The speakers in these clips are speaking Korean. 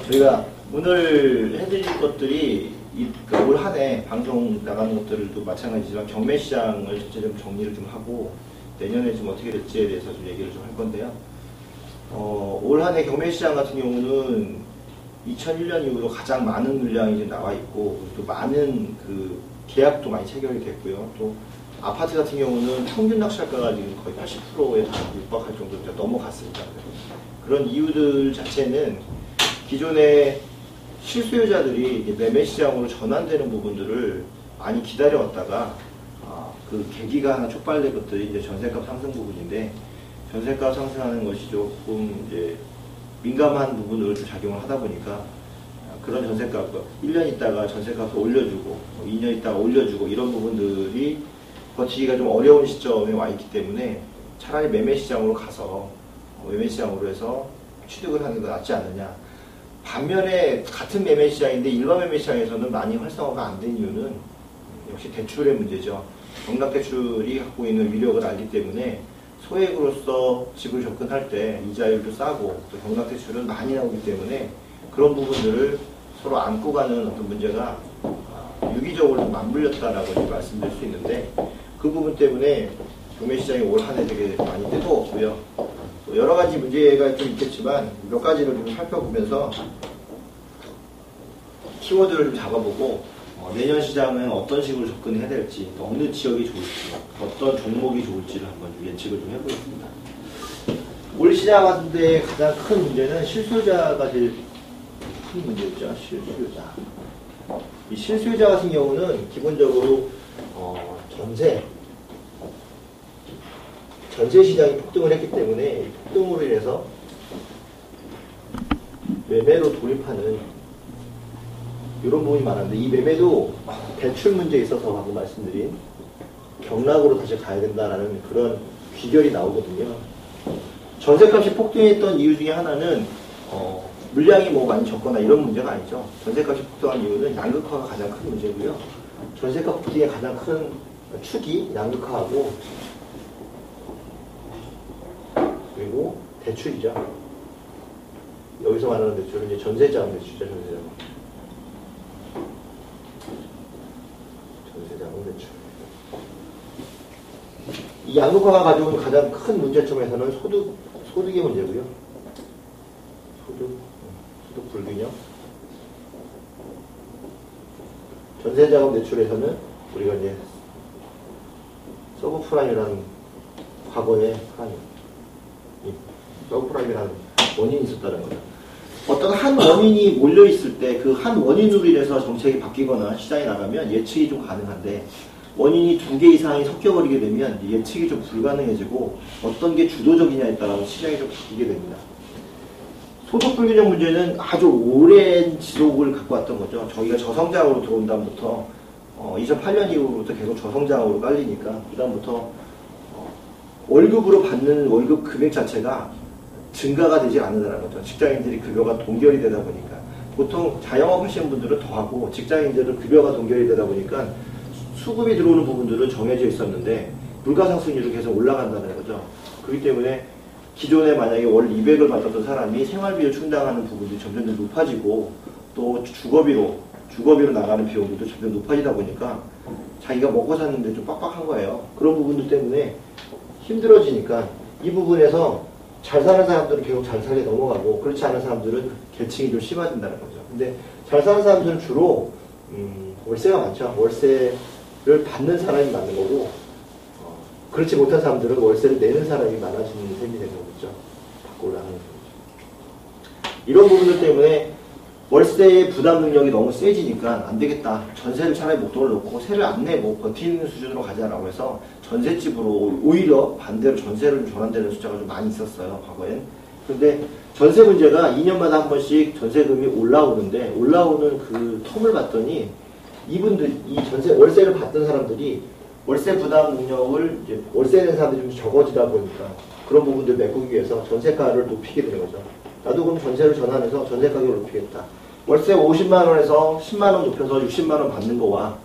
저희가 오늘 해드릴 것들이 그러니까 올 한 해 방송 나가는 것들도 마찬가지지만 경매 시장을 전체 좀 정리를 좀 하고 내년에 좀 어떻게 될지에 대해서 좀 얘기를 좀 할 건데요. 올 한 해 경매 시장 같은 경우는 2001년 이후로 가장 많은 물량이 지금 나와 있고 또 많은 그 계약도 많이 체결이 됐고요. 또 아파트 같은 경우는 평균 낙찰가가 지금 거의 80%에 다 육박할 정도로 넘어갔습니다. 그런 이유들 자체는 기존의 실수요자들이 매매 시장으로 전환되는 부분들을 많이 기다려왔다가 그 계기가 하나 촉발된 것들이 이제 전세값 상승 부분인데, 전세값 상승하는 것이 조금 이제 민감한 부분으로 좀 작용을 하다 보니까 그런 전세값 1년 있다가 전세값을 올려주고 2년 있다가 올려주고 이런 부분들이 버티기가 좀 어려운 시점에 와 있기 때문에 차라리 매매 시장으로 가서 매매 시장으로 해서 취득을 하는 게 낫지 않느냐. 반면에 같은 매매 시장인데 일반 매매 시장에서는 많이 활성화가 안 된 이유는 역시 대출의 문제죠. 경락대출이 갖고 있는 위력을 알기 때문에 소액으로서 집을 접근할 때 이자율도 싸고 또 경락대출은 많이 나오기 때문에 그런 부분들을 서로 안고 가는 어떤 문제가 유기적으로 맞물렸다라고 말씀드릴 수 있는데, 그 부분 때문에 경매 시장이 올 한 해 되게 많이 뜨거웠고요. 여러 가지 문제가 좀 있겠지만 몇 가지를 좀 살펴보면서 키워드를 좀 잡아보고 내년 시장은 어떤 식으로 접근해야 될지, 또 어느 지역이 좋을지, 어떤 종목이 좋을지를 한번 좀 예측을 좀 해보겠습니다. 올 시장 같은데 가장 큰 문제는 실수요자가 제일 큰 문제였죠. 실수요자. 이 실수요자 같은 경우는 기본적으로 전세 시장이 폭등을 했기 때문에 폭등으로 인해서 매매로 돌입하는 이런 부분이 많았는데, 이 매매도 대출 문제에 있어서 방금 말씀드린 경락으로 다시 가야 된다라는 그런 귀결이 나오거든요. 전세값이 폭등했던 이유 중에 하나는 물량이 뭐 많이 적거나 이런 문제가 아니죠. 전세값이 폭등한 이유는 양극화가 가장 큰 문제고요. 전세값 폭등의 가장 큰 축이 양극화하고 그리고 대출이죠. 여기서 말하는 대출은 이제 전세자금 대출이죠. 전세자금 대출. 이 양극화가 가져온 가장 큰 문제점에서는 소득의 문제고요. 소득 불균형. 전세자금 대출에서는 우리가 이제 서브프라임이라는 과거의 서브프라임이라는 원인이 있었다는 거죠. 어떤 한 원인이 몰려있을 때 그 한 원인으로 인해서 정책이 바뀌거나 시장에 나가면 예측이 좀 가능한데, 원인이 2개 이상이 섞여버리게 되면 예측이 좀 불가능해지고 어떤 게 주도적이냐에 따라서 시장이 좀 바뀌게 됩니다. 소득 불균형 문제는 아주 오랜 지속을 갖고 왔던 거죠. 저희가 저성장으로 들어온 다음부터 2008년 이후부터 계속 저성장으로 깔리니까 그 다음부터 월급으로 받는 월급 금액 자체가 증가가 되지 않는다는 거죠. 직장인들이 급여가 동결이 되다 보니까. 보통 자영업 하시는 분들은 더하고 직장인들은 급여가 동결이 되다 보니까 수급이 들어오는 부분들은 정해져 있었는데 물가상승률이 계속 올라간다는 거죠. 그렇기 때문에 기존에 만약에 월 200을 받았던 사람이 생활비를 충당하는 부분들이 점점 더 높아지고, 또 주거비로 나가는 비용들도 점점 높아지다 보니까 자기가 먹고 사는데 좀 빡빡한 거예요. 그런 부분들 때문에 힘들어지니까 이 부분에서 잘 사는 사람들은 계속 잘 살게 넘어가고, 그렇지 않은 사람들은 계층이 좀 심화된다는 거죠. 근데 잘 사는 사람들은 주로 월세가 많죠. 월세를 받는 사람이 많은 거고, 그렇지 못한 사람들은 월세를 내는 사람이 많아지는 셈이 되는 거죠. 받고 올라가는 거죠. 이런 부분들 때문에 월세의 부담 능력이 너무 세지니까 안 되겠다. 전세를 차라리 목돈을 놓고 세를 안 내고 버티는 수준으로 가자라고 해서 전셋집으로 오히려 반대로 전세를 전환되는 숫자가 좀 많이 있었어요, 과거엔. 근데 전세 문제가 2년마다 한 번씩 전세금이 올라오는데, 올라오는 그 텀을 봤더니 이분들, 이 월세를 받던 사람들이 월세 부담 능력을 이제 월세 내는 사람들이 좀 적어지다 보니까 그런 부분들 메꾸기 위해서 전세가를 높이게 되는 거죠. 나도 그럼 전세를 전환해서 전세 가격을 높이겠다. 월세 50만원에서 10만원 높여서 60만원 받는 거와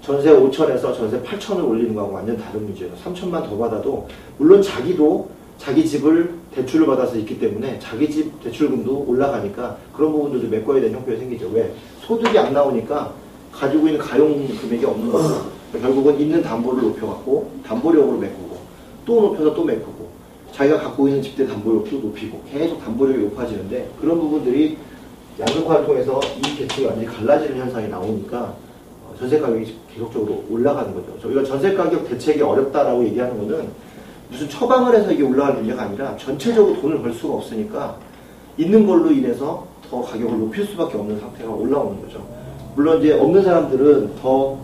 전세 5천에서 전세 8천을 올리는 거하고 완전 다른 문제예요. 3천만 더 받아도 물론 자기도 자기 집을 대출을 받아서 있기 때문에 자기 집 대출금도 올라가니까 그런 부분들도 메꿔야 되는 형편이 생기죠. 왜? 소득이 안 나오니까 가지고 있는 가용 금액이 없는 거죠. 결국은 있는 담보를 높여갖고 담보력으로 메꾸고 또 높여서 또 메꾸고 자기가 갖고 있는 집대 담보력도 높이고 계속 담보력이 높아지는데 그런 부분들이 양극화를 통해서 이 계층이 완전히 갈라지는 현상이 나오니까 전세 가격이 계속적으로 올라가는 거죠. 저희가 전세 가격 대책이 어렵다라고 얘기하는 거는 무슨 처방을 해서 이게 올라가는 문제가 아니라 전체적으로 돈을 벌 수가 없으니까 있는 걸로 인해서 더 가격을 높일 수밖에 없는 상태가 올라오는 거죠. 물론 이제 없는 사람들은 더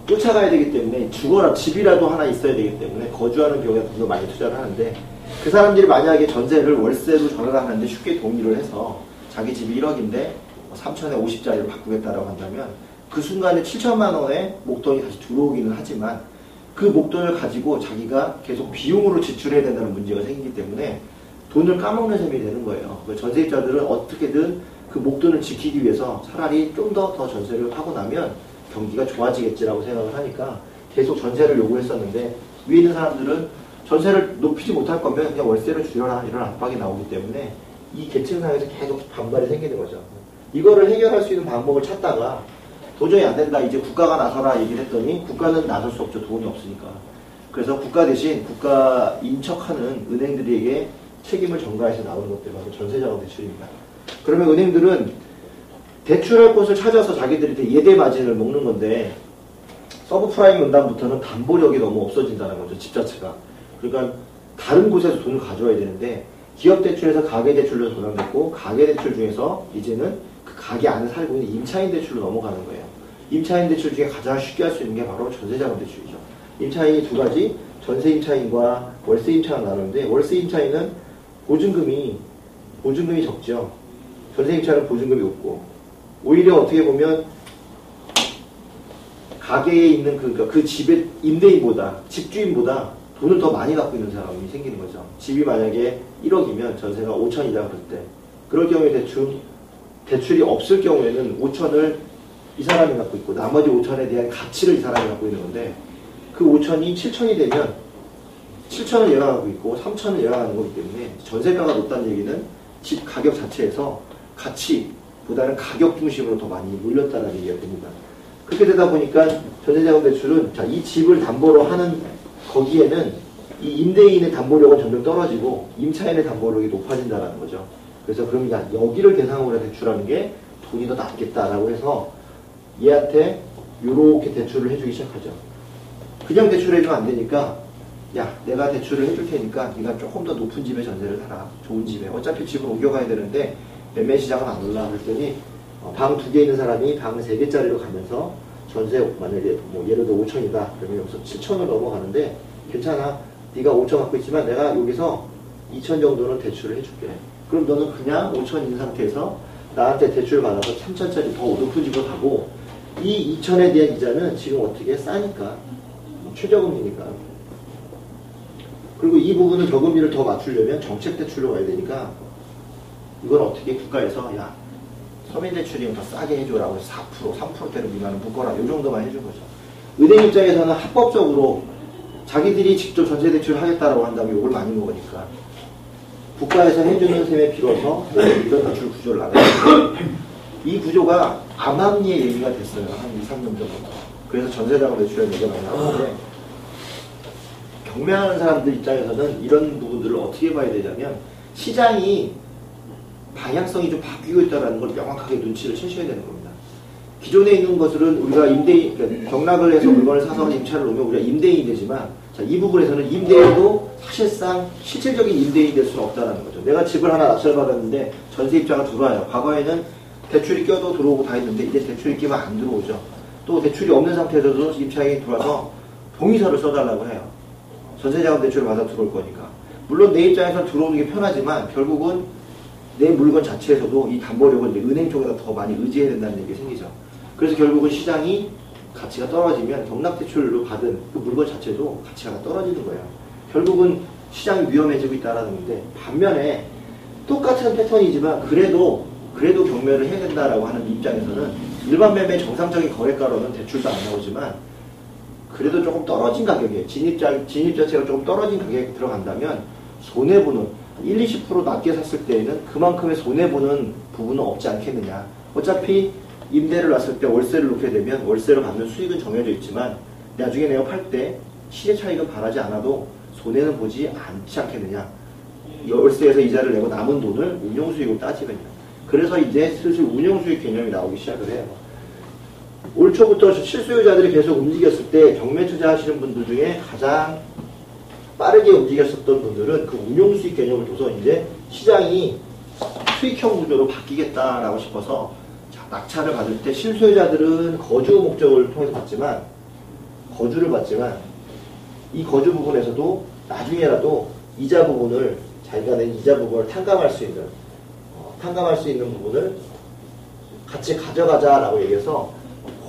쫓아가야 되기 때문에 죽어라 집이라도 하나 있어야 되기 때문에 거주하는 경우에 더 많이 투자를 하는데 그 사람들이 만약에 전세를 월세로 전환하는데 쉽게 동의를 해서 자기 집이 1억인데 3천에 50짜리를 바꾸겠다라고 한다면 그 순간에 7천만 원의 목돈이 다시 들어오기는 하지만 그 목돈을 가지고 자기가 계속 비용으로 지출해야 된다는 문제가 생기기 때문에 돈을 까먹는 셈이 되는 거예요. 전세입자들은 어떻게든 그 목돈을 지키기 위해서 차라리 좀 더 전세를 하고 나면 경기가 좋아지겠지라고 생각을 하니까 계속 전세를 요구했었는데 위에 있는 사람들은 전세를 높이지 못할 거면 그냥 월세를 줄여라 이런 압박이 나오기 때문에 이 계층상에서 계속 반발이 생기는 거죠. 이거를 해결할 수 있는 방법을 찾다가 도저히 안 된다. 이제 국가가 나서라 얘기를 했더니 국가는 나설 수 없죠. 돈이 없으니까. 그래서 국가 대신 국가 인척하는 은행들에게 책임을 전가해서 나오는 것들이 바로 전세자금 대출입니다. 그러면 은행들은 대출할 곳을 찾아서 자기들이 예대 마진을 먹는 건데 서브프라임 은담부터는 담보력이 너무 없어진다는 거죠. 집 자체가. 그러니까 다른 곳에서 돈을 가져와야 되는데 기업 대출에서 가계 대출로 전환됐고 가계 대출 중에서 이제는 그 가게 안에 살고 있는 임차인 대출로 넘어가는 거예요. 임차인 대출 중에 가장 쉽게 할 수 있는 게 바로 전세자금 대출이죠. 임차인이 두 가지, 전세 임차인과 월세 임차인을 나누는데 월세 임차인은 보증금이 적죠. 전세 임차인은 보증금이 높고 오히려 어떻게 보면 가게에 있는 그 집의 임대인보다 집주인보다 돈을 더 많이 갖고 있는 사람이 생기는 거죠. 집이 만약에 1억이면 전세가 5천이다 그럴 때 그럴 경우에 대출이 없을 경우에는 5천을 이 사람이 갖고 있고 나머지 5천에 대한 가치를 이 사람이 갖고 있는 건데 그 5천이 7천이 되면 7천을 얘가 갖고 있고 3천을 얘가 갖는 거기 때문에 전세가가 높다는 얘기는 집 가격 자체에서 가치보다는 가격 중심으로 더 많이 몰렸다는 얘기가 됩니다. 그렇게 되다 보니까 전세자금 대출은 이 집을 담보로 하는 거기에는 이 임대인의 담보력은 점점 떨어지고 임차인의 담보력이 높아진다는 거죠. 그래서 그럼 여기를 대상으로 대출하는 게 돈이 더 낫겠다라고 해서 얘한테 요렇게 대출을 해주기 시작하죠. 그냥 대출해주면 안 되니까 야 내가 대출을 해줄 테니까 네가 조금 더 높은 집에 전세를 사라. 좋은 집에. 어차피 집을 옮겨가야 되는데 매매 시장은 안 올라. 그랬더니 방 2개 있는 사람이 방 3개짜리로 가면서 전세 만약에 뭐 예를 들어 5천이다. 그러면 여기서 7천을 넘어가는데 괜찮아. 네가 5천 갖고 있지만 내가 여기서 2천 정도는 대출을 해줄게. 그럼 너는 그냥 5천 있는 상태에서 나한테 대출을 받아서 3천짜리 더 높은 집으로 가고 이 2천에 대한 이자는 지금 어떻게 싸니까 최저금리니까. 그리고 이 부분은 저금리를 더 맞추려면 정책 대출로 가야 되니까 이건 어떻게 국가에서 야 서민 대출이면 더 싸게 해줘라고 해서 4%, 3%대로 미만은 묶어라. 이 정도만 해준 거죠. 은행 입장에서는 합법적으로 자기들이 직접 전세 대출을 하겠다라고 한다면 욕을 많이 먹으니까 국가에서 해주는 셈에 빌어서 이런 대출 구조를 나가는데 이 구조가 암암리의 얘기가 됐어요. 한 2, 3년 전부터. 그래서 전세자금 대출이라는 얘기가 많이 나오는데 경매하는 사람들 입장에서는 이런 부분들을 어떻게 봐야 되냐면 시장이 방향성이 좀 바뀌고 있다는 걸 명확하게 눈치를 채셔야 되는 겁니다. 기존에 있는 것들은 우리가 그러니까 경락을 해서 물건을 사서 임차를 놓으면 우리가 임대인이 되지만 이 부분에서는 임대인도 사실상 실질적인 임대인이 될 수는 없다는 거죠. 내가 집을 하나 낙찰받았는데 전세 입자가 들어와요. 과거에는 대출이 껴도 들어오고 다 했는데 이제 대출이 끼면 안 들어오죠. 또 대출이 없는 상태에서도 임차인이 들어와서 동의서를 써달라고 해요. 전세자금 대출을 받아 들어올 거니까. 물론 내 입장에서 들어오는 게 편하지만 결국은 내 물건 자체에서도 이 담보력을 이제 은행 쪽에다 더 많이 의지해야 된다는 얘기가 생기죠. 그래서 결국은 시장이 가치가 떨어지면 경락대출로 받은 그 물건 자체도 가치가 떨어지는 거예요. 결국은 시장이 위험해지고 있다는 건데 반면에 똑같은 패턴이지만 그래도 경매를 해야 된다라고 하는 입장에서는 일반 매매 정상적인 거래가로는 대출도 안 나오지만 그래도 조금 떨어진 가격에 진입 자체가 조금 떨어진 가격에 들어간다면 손해보는 1, 20% 낮게 샀을 때에는 그만큼의 손해보는 부분은 없지 않겠느냐. 어차피 임대를 놨을 때 월세를 놓게 되면 월세로 받는 수익은 정해져 있지만 나중에 내가 팔 때 시세 차익은 바라지 않아도 손해는 보지 않지 않겠느냐. 월세에서 이자를 내고 남은 돈을 운용수익으로 따지면요. 그래서 이제 슬슬 운용수익 개념이 나오기 시작을 해요. 올 초부터 실수요자들이 계속 움직였을 때 경매 투자하시는 분들 중에 가장 빠르게 움직였었던 분들은 그 운용수익 개념을 둬서 이제 시장이 수익형 구조로 바뀌겠다라고 싶어서 낙찰을 받을 때 실수요자들은 거주 목적을 통해서 거주를 받지만 이 거주 부분에서도 나중에라도 이자 부분을 자기가 낸 이자 부분을 탕감할 수 있는 부분을 같이 가져가자라고 얘기해서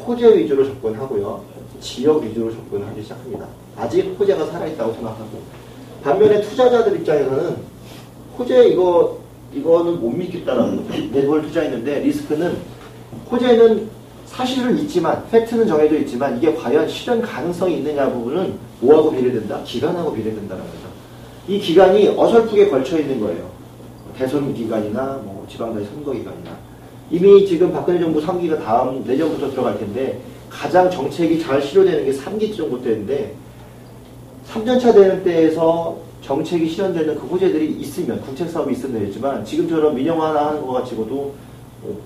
호재 위주로 접근하고요. 지역 위주로 접근하기 시작합니다. 아직 호재가 살아있다고 생각하고 반면에 투자자들 입장에서는 호재 이거는 못 믿겠다라는 거죠. 내 돈을 투자했는데 리스크는 호재는 사실은 있지만 팩트는 정해져 있지만 이게 과연 실현 가능성이 있느냐 부분은 뭐하고 비례된다? 기간하고 비례된다는 거죠. 이 기간이 어설프게 걸쳐 있는 거예요. 대선 기간이나 뭐 지방자치 선거 기간이나 이미 지금 박근혜 정부 3기가 다음 내년부터 들어갈 텐데 가장 정책이 잘 실효되는 게 3기 정도 때인데 3년차 되는 때에서 정책이 실현되는 그 호재들이 있으면 국책사업이 있으면 되겠지만 지금처럼 민영화나 하는 것 가지고도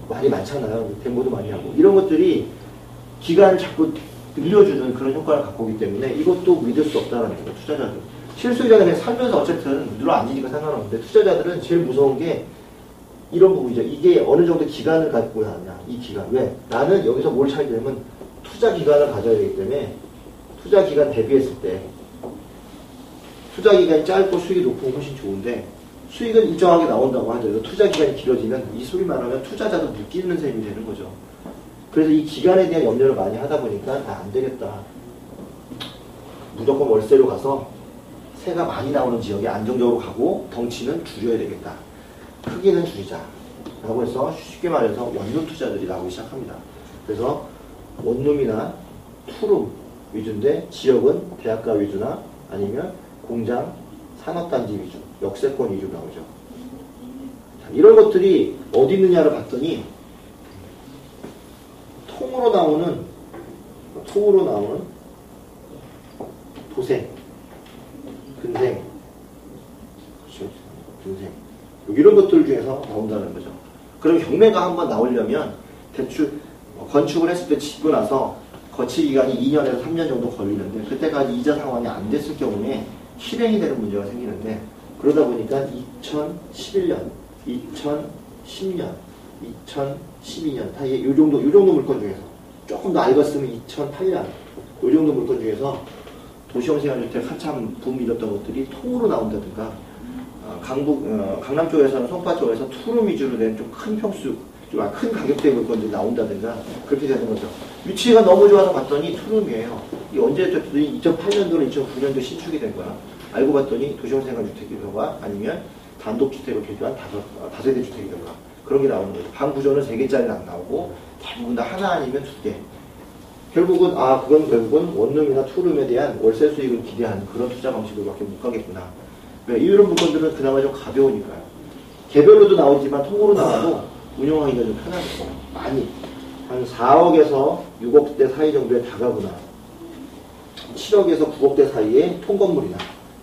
많이 많잖아요. 덴모도 많이 하고 이런 것들이 기간을 자꾸 늘려주는 그런 효과를 갖고 오기 때문에 이것도 믿을 수 없다는 거죠. 투자자들. 실수요자는 그냥 살면서 어쨌든 늘어앉으니까 상관없는데 투자자들은 제일 무서운 게 이런 부분이죠. 이게 어느 정도 기간을 갖고 하냐. 이 기간. 왜? 나는 여기서 뭘 차야 되냐면 투자 기간을 가져야 되기 때문에 투자 기간 대비했을 때 투자 기간이 짧고 수익이 높으면 훨씬 좋은데 수익은 일정하게 나온다고 하죠. 투자 기간이 길어지면 이 소리 말하면 투자자도 묶이는 셈이 되는 거죠. 그래서 이 기간에 대한 염려를 많이 하다 보니까 안 되겠다. 무조건 월세로 가서 세가 많이 나오는 지역에 안정적으로 가고 덩치는 줄여야 되겠다. 크기는 줄이자. 라고 해서 쉽게 말해서 원룸 투자들이 나오기 시작합니다. 그래서 원룸이나 투룸 위주인데 지역은 대학가 위주나 아니면 공장, 산업단지 위주, 역세권 위주로 나오죠. 자, 이런 것들이 어디 있느냐를 봤더니 통으로 나오는 도생, 근생, 근생 이런 것들 중에서 나온다는 거죠. 그럼 경매가 한번 나오려면 대출 건축을 했을 때 짓고 나서 거치 기간이 2년에서 3년 정도 걸리는데 그때까지 이자 상환이 안 됐을 경우에 실행이 되는 문제가 생기는데 그러다 보니까 2011년, 2010년, 2012년 다 이 정도 물건 중에서 조금 더 알겠으면 2008년 이 정도 물건 중에서 도시형 생활주택 한참 붐 일었던 것들이 통으로 나온다든가 강남 쪽에서는 송파 쪽에서 투룸 위주로 된 좀 큰 평수, 좀 큰 가격대 물건들이 나온다든가 그렇게 되는 거죠. 위치가 너무 좋아서 봤더니 투룸이에요. 이 언제 됐더니 2008년도나 2009년도 신축이 된 거야. 알고 봤더니 도시형 생활주택이던가 아니면 단독주택을 개조한 다세대 주택이던가 그런 게 나오는 거죠. 방 구조는 3개짜리는 안 나오고 대부분 다 하나 아니면 2개. 결국은 그건 결국은 원룸이나 투룸에 대한 월세 수익을 기대하는 그런 투자 방식으로밖에 못 가겠구나. 왜? 이런 물건들은 그나마 좀 가벼우니까요. 개별로도 나오지만 통으로 나와도 운영하기가 좀 편하거든요. 많이. 한 4억에서 6억대 사이 정도에 다가구나. 7억에서 9억대 사이에 통건물이나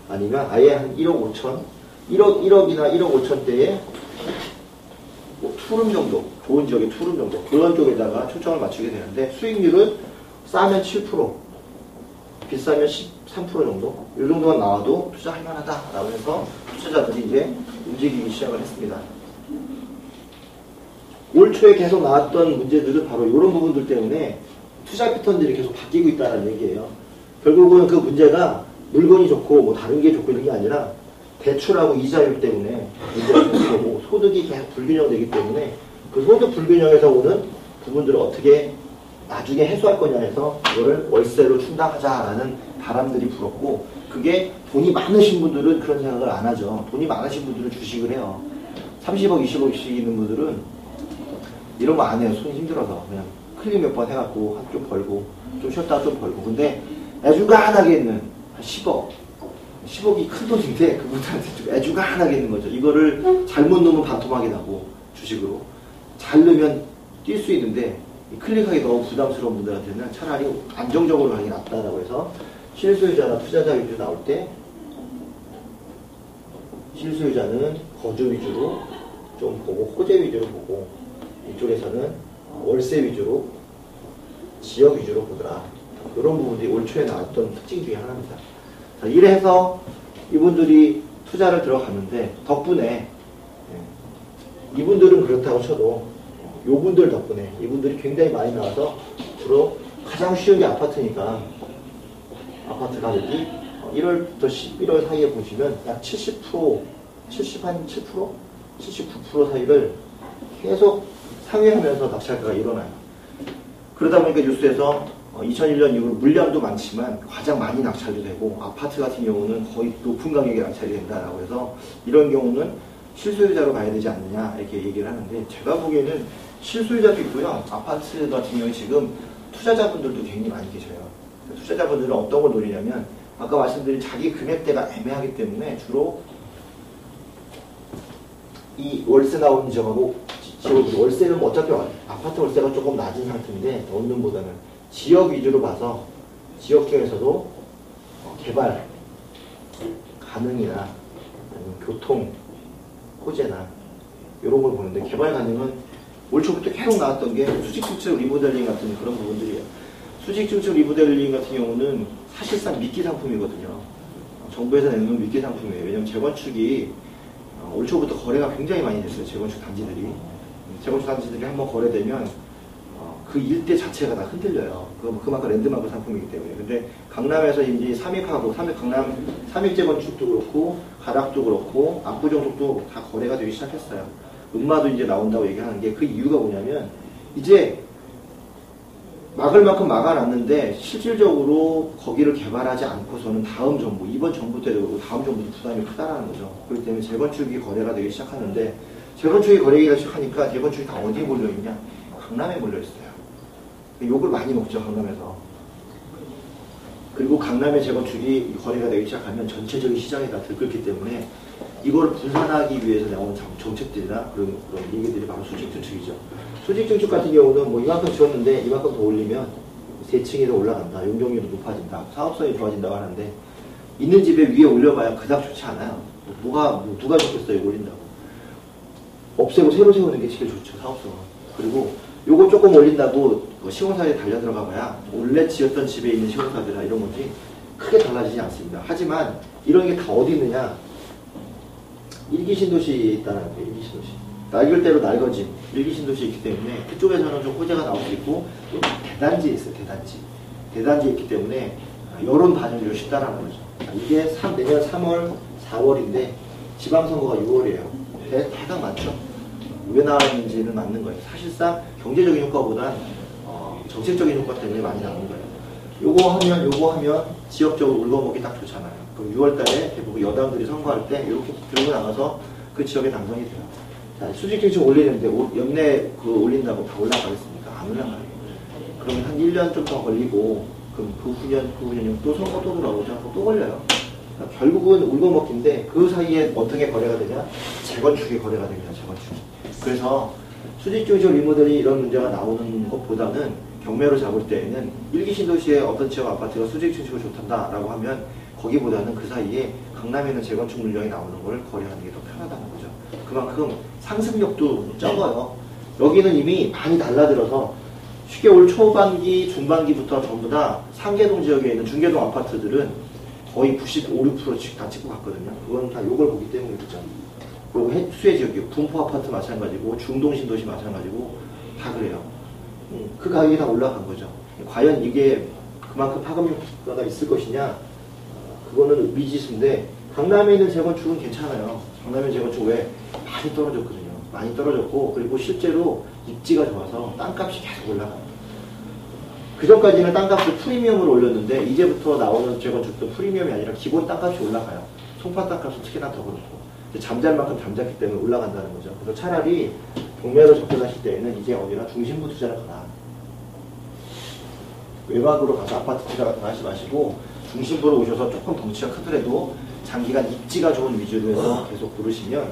아니면 아예 한 1억 5천, 1억이나 1억 5천대에 뭐 투룸 정도, 좋은 지역의 투룸 정도 그런 쪽에다가 초점을 맞추게 되는데 수익률은 싸면 7%, 비싸면 13% 정도 이 정도만 나와도 투자할 만하다라고 해서 투자자들이 이제 움직이기 시작을 했습니다. 올 초에 계속 나왔던 문제들은 바로 이런 부분들 때문에 투자 패턴들이 계속 바뀌고 있다는 얘기예요. 결국은 그 문제가 물건이 좋고 뭐 다른 게 좋고 이런 게 아니라 대출하고 이자율 때문에 문제가 생기는 거고 소득이 계속 불균형되기 때문에 그 소득 불균형에서 오는 부분들을 어떻게 나중에 해소할 거냐 해서 이거를 월세로 충당하자라는 바람들이 불었고 그게 돈이 많으신 분들은 그런 생각을 안 하죠. 돈이 많으신 분들은 주식을 해요. 30억, 20억씩 있는 분들은 이런 거 안 해요. 손이 힘들어서 그냥 클릭 몇 번 해갖고 좀 벌고 좀 쉬었다가 좀 벌고 근데 애주간하게 있는 한 10억. 10억이 큰 돈인데 그분들한테 좀 애주간하게 있는 거죠. 이거를 잘못 넣으면 반토막이 나고 주식으로 잘 넣으면 뛸 수 있는데 클릭하기 너무 부담스러운 분들한테는 차라리 안정적으로 하는 게 낫다라고 해서 실소유자나 투자자 위주 나올 때 실소유자는 거주 위주로 좀 보고 호재 위주로 보고 이쪽에서는 월세 위주로 지역 위주로 보더라. 이런 부분들이 올 초에 나왔던 특징 중에 하나입니다. 자, 이래서 이분들이 투자를 들어갔는데 덕분에 이분들은 그렇다고 쳐도 요분들 덕분에 이분들이 굉장히 많이 나와서 주로 가장 쉬운 게 아파트니까 아파트 가격이 1월부터 11월 사이에 보시면 약 70%, 77%? 79% 사이를 계속 상회하면서 낙찰가가 일어나요. 그러다 보니까 뉴스에서 2001년 이후로 물량도 많지만 가장 많이 낙찰도 되고 아파트 같은 경우는 거의 높은 가격에 낙찰이 된다라고 해서 이런 경우는 실소유자로 가야 되지 않느냐 이렇게 얘기를 하는데 제가 보기에는 실소유자도 있고요. 아파트 같은 경우에 지금 투자자분들도 굉장히 많이 계셔요. 투자자분들은 어떤 걸 노리냐면 아까 말씀드린 자기 금액대가 애매하기 때문에 주로 이 월세 나오는 지역하고 월세는 뭐 어차피 아파트 월세가 조금 낮은 상태인데 원룸보다는 지역 위주로 봐서 지역 중에서도 개발 가능이나 아니면 교통 호재나 이런 걸 보는데 개발 가능은 올 초부터 계속 나왔던 게 수직 증축 리모델링 같은 그런 부분들이에요. 수직 증축 리모델링 같은 경우는 사실상 미끼 상품이거든요. 정부에서 내놓은 미끼 상품이에요. 왜냐하면 재건축이 올 초부터 거래가 굉장히 많이 됐어요. 재건축 단지들이. 재건축 단지들이 한번 거래되면 그 일대 자체가 다 흔들려요. 그만큼 랜드마크 상품이기 때문에. 근데 강남에서 이제 강남 삼익 재건축도 그렇고 가락도 그렇고 압구정속도 다 거래가 되기 시작했어요. 음마도 이제 나온다고 얘기하는 게 그 이유가 뭐냐면 이제 막을 만큼 막아놨는데 실질적으로 거기를 개발하지 않고서는 다음 정부, 이번 정부 때도 그렇고 다음 정부도 부담이 크다라는 거죠. 그렇기 때문에 재건축이 거래가 되기 시작하는데 재건축이 거래가 시작하니까 재건축이 다 어디에 몰려있냐? 강남에 몰려있어요. 욕을 많이 먹죠, 강남에서. 그리고 강남의 재건축이 거래가 되기 시작하면 전체적인 시장이 다 들끓기 때문에 이걸 분산하기 위해서 나오는 정책들이나 그런 얘기들이 바로 수직증축이죠. 수직증축 같은 경우는 뭐 이만큼 지었는데 이만큼 더 올리면 세층이 더 올라간다, 용적률이 높아진다, 사업성이 좋아진다고 하는데 있는 집에 위에 올려봐야 그닥 좋지 않아요. 누가 좋겠어요, 이거 올린다고. 없애고 새로 세우는 게 제일 좋죠, 사업성은. 그리고 요거 조금 올린다고 시공사에 달려 들어가 봐야 원래 지었던 집에 있는 시공사들이나 이런 거지 크게 달라지지 않습니다. 하지만 이런 게 다 어디 있느냐? 일기 신도시에 있다는 거예요. 일기 신도시. 낡을 대로 낡아진 일기 신도시에 있기 때문에 그쪽에서는 좀 호재가 나올 수 있고 또 대단지에 있어요. 대단지에 있기 때문에 여론 반영이 좀 쉽다라는 거죠. 이게 내년 3월, 4월인데 지방선거가 6월이에요. 대강 많죠. 왜 나왔는지는 맞는 거예요. 사실상 경제적인 효과보단 정책적인 효과 때문에 많이 나오는 거예요. 요거 하면 지역적으로 울거먹기 딱 좋잖아요. 그럼 6월달에 대부분 여당들이 선거할 때 이렇게 들고 나가서 그 지역에 당선이 돼요. 자, 수직증축 올리는데 연내 올린다고 다 올라가겠습니까? 안 올라가요. 그러면 한 1년 좀 더 걸리고 그럼 그 후년 또 선거 또 들어오죠. 또 걸려요. 그러니까 결국은 울거먹기인데 그 사이에 어떤 게 거래가 되냐? 재건축이 거래가 됩니다. 재건축. 그래서 수직증축 리모델이 이런 문제가 나오는 것보다는 경매로 잡을 때에는 일기 신도시의 어떤 지역 아파트가 수직증축이 좋단다라고 하면 거기보다는 그 사이에 강남에는 재건축 물량이 나오는 걸 거래하는 게 더 편하다는 거죠. 그만큼 상승력도 적어요. 여기는 이미 많이 달라들어서 쉽게 올 초반기, 중반기부터 전부 다 상계동 지역에 있는 중계동 아파트들은 거의 95, 6%씩 다 찍고 갔거든요. 그건 다 요걸 보기 때문이죠. 그리고 수혜 지역이요. 분포 아파트 마찬가지고 중동 신도시 마찬가지고 다 그래요. 그 가격이 다 올라간 거죠. 과연 이게 그만큼 파급 효과가 있을 것이냐? 그거는 미지수인데 강남에 있는 재건축은 괜찮아요. 강남에 재건축 왜? 많이 떨어졌거든요. 많이 떨어졌고 그리고 실제로 입지가 좋아서 땅값이 계속 올라가요. 그전까지는 땅값을 프리미엄으로 올렸는데 이제부터 나오는 재건축도 프리미엄이 아니라 기본 땅값이 올라가요. 송파 땅값은 특히나 더 그렇고 잠잘 만큼 잠잤기 때문에 올라간다는 거죠. 그래서 차라리 경매로 접근하실 때에는 이제 어디나 중심부 투자를 가라. 외곽으로 가서 아파트 투자 같은 거 하지 마시고 중심부로 오셔서 조금 덩치가 크더라도 장기간 입지가 좋은 위주로 해서 계속 고르시면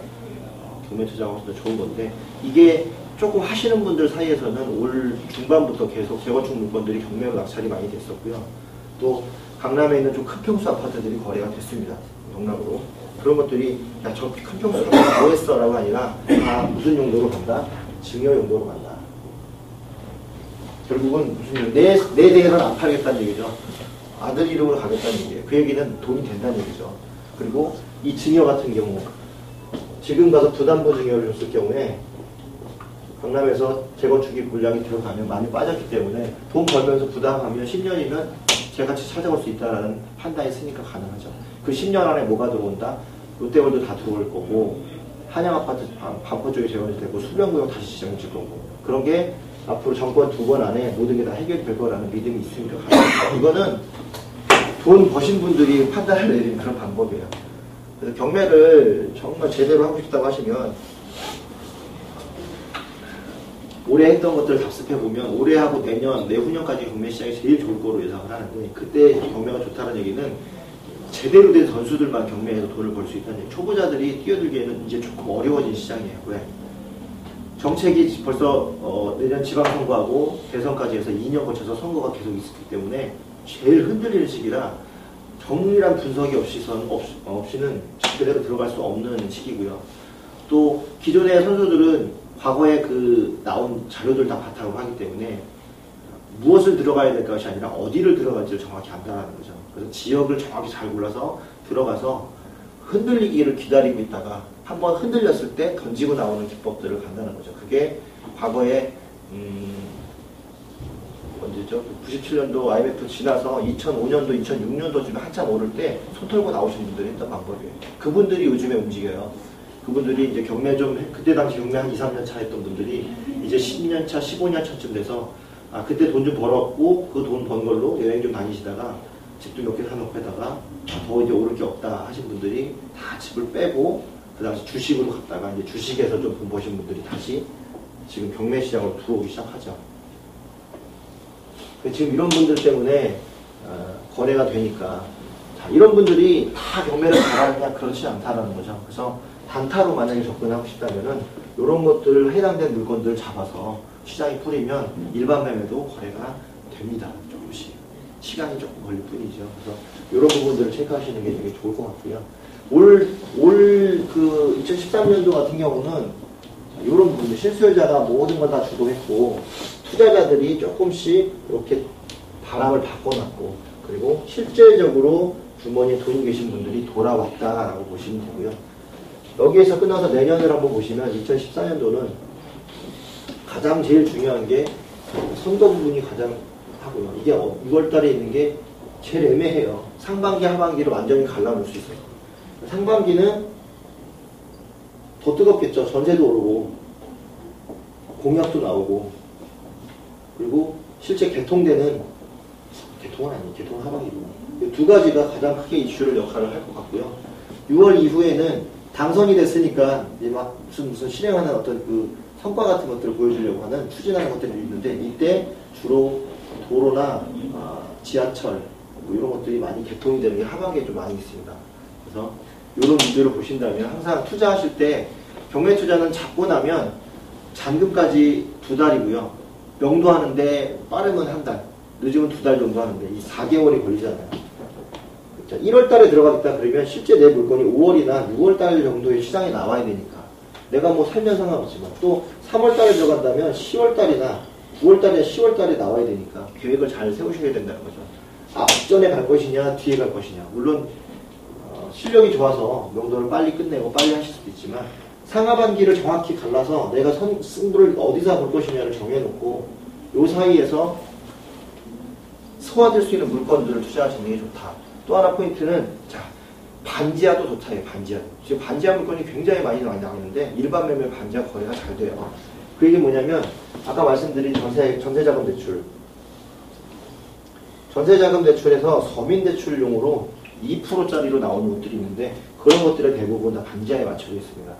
경매 투자하고도 좋은 건데, 이게 조금 하시는 분들 사이에서는 올 중반부터 계속 재건축 물건들이 경매로 낙찰이 많이 됐었고요. 또 강남에 있는 좀 큰 평수 아파트들이 거래가 됐습니다. 경남으로. 그런 것들이 야, 저 큰 평수 뭐 했어? 라고 아니라 다 무슨 용도로 간다? 증여 용도로 간다. 결국은 무슨 내 대에는 안 팔겠다는 얘기죠. 아들 이름으로 가겠다는 얘기예요. 그 얘기는 돈이 된다는 얘기죠. 그리고 이 증여 같은 경우 지금 가서 부담보 증여를 줬을 경우에 강남에서 재건축이 물량이 들어가면 많이 빠졌기 때문에 돈 벌면서 부담하면 10년이면 제같이 찾아올 수 있다는 판단이 있으니까 가능하죠. 그 10년 안에 뭐가 들어온다? 롯데월드 다 들어올 거고, 한양아파트 반포 쪽에 재건축되고, 수변구역 다시 지정질 거고, 그런 게 앞으로 정권 2번 안에 모든 게 다 해결될 거라는 믿음이 있으니까 가능하죠. 이거는 돈 버신 분들이 판단을 내리는 그런 방법이에요. 그래서 경매를 정말 제대로 하고 싶다고 하시면 올해 했던 것들을 답습해보면 올해하고 내년, 내후년까지 경매 시장이 제일 좋을 거로 예상을 하는데, 그때 경매가 좋다는 얘기는 제대로 된 선수들만 경매에서 돈을 벌 수 있다는 얘기. 초보자들이 뛰어들기에는 이제 조금 어려워진 시장이에요. 왜? 정책이 벌써 내년 지방선거하고 대선까지 해서 2년 거쳐서 선거가 계속 있기 때문에 제일 흔들리는 시기라 정밀한 분석이 없이는 제대로 들어갈 수 없는 시기고요. 또 기존의 선수들은 과거에 나온 자료들 다 바탕으로 하기 때문에 무엇을 들어가야 될 것이 아니라 어디를 들어갈지를 정확히 안다는 거죠. 그래서 지역을 정확히 잘 골라서 들어가서 흔들리기를 기다리고 있다가 한번 흔들렸을 때 던지고 나오는 기법들을 간다는 거죠. 그게 과거에 언제죠? 97년도 IMF 지나서 2005년도, 2006년도쯤에 한참 오를 때 손 털고 나오신 분들이 했던 방법이에요. 그분들이 요즘에 움직여요. 그분들이 이제 경매 그때 당시 경매 한 2, 3년 차 했던 분들이 이제 10년 차, 15년 차쯤 돼서 그때 돈 좀 벌었고 그 돈 번 걸로 여행 좀 다니시다가 집도 몇 개 사놓고 하다가 더 이제 오를 게 없다 하신 분들이 다 집을 빼고 그 당시 주식으로 갔다가 이제 주식에서 좀 돈 버신 분들이 다시 지금 경매 시장으로 들어오기 시작하죠. 지금 이런 분들 때문에 거래가 되니까 이런 분들이 다 경매를 잘하느냐 그렇지 않다라는 거죠. 그래서 단타로 만약에 접근하고 싶다면은 이런 것들을 해당된 물건들을 잡아서 시장이 풀리면 일반 매매도 거래가 됩니다. 조금씩 시간이 조금 걸릴 뿐이죠. 그래서 이런 부분들을 체크하시는 게 되게 좋을 것 같고요. 올 2013년도 같은 경우는 이런 부분들 실수요자가 모든 걸 다 주도했고 투자자들이 조금씩 이렇게 바람을 바꿔놨고, 그리고 실질적으로 주머니에 돈이 계신 분들이 돌아왔다라고 보시면 되고요. 여기에서 끝나서 내년을 한번 보시면 2014년도는 가장 제일 중요한 게 선거 부분이 가장 하고요. 이게 6월달에 있는 게 제일 애매해요. 상반기, 하반기를 완전히 갈라놓을 수 있어요. 상반기는 더 뜨겁겠죠. 전세도 오르고 공약도 나오고, 그리고 실제 개통은 하반기고, 이 두 가지가 가장 크게 이슈를 역할을 할 것 같고요. 6월 이후에는 당선이 됐으니까 이제 막 무슨 실행하는 어떤 그 성과 같은 것들을 보여주려고 하는 추진하는 것들이 있는데, 이때 주로 도로나 지하철 뭐 이런 것들이 많이 개통이 되는 게 하반기에 좀 많이 있습니다. 그래서 이런 문제를 보신다면 항상 투자하실 때 경매 투자는 잡고 나면 잔금까지 2달이고요. 명도하는데 빠르면 1달, 늦으면 2달 정도 하는데 이 4개월이 걸리잖아요. 1월 달에 들어가겠다 그러면 실제 내 물건이 5월이나 6월 달 정도의 시장에 나와야 되니까 내가 뭐 살면 상관없지만, 또 3월 달에 들어간다면 10월 달이나 9월 달이나 10월 달에 나와야 되니까 계획을 잘 세우셔야 된다는 거죠. 앞전에 갈 것이냐 뒤에 갈 것이냐. 물론 실력이 좋아서 명도를 빨리 끝내고 빨리 하실 수도 있지만 상하반기를 정확히 갈라서 내가 승부를 어디서 볼 것이냐를 정해놓고 요 사이에서 소화될 수 있는 물건들을 투자하시는 게 좋다. 또 하나 포인트는 반지하도 좋다. 반지하. 지금 반지하 물건이 굉장히 많이 나왔는데 일반 매매 반지하 거래가 잘 돼요. 그 얘기 뭐냐면 아까 말씀드린 전세자금 대출. 전세자금 대출에서 서민대출용으로 2%짜리로 나오는 것들이 있는데 그런 것들의 대부분 다 반지하에 맞춰져 있습니다.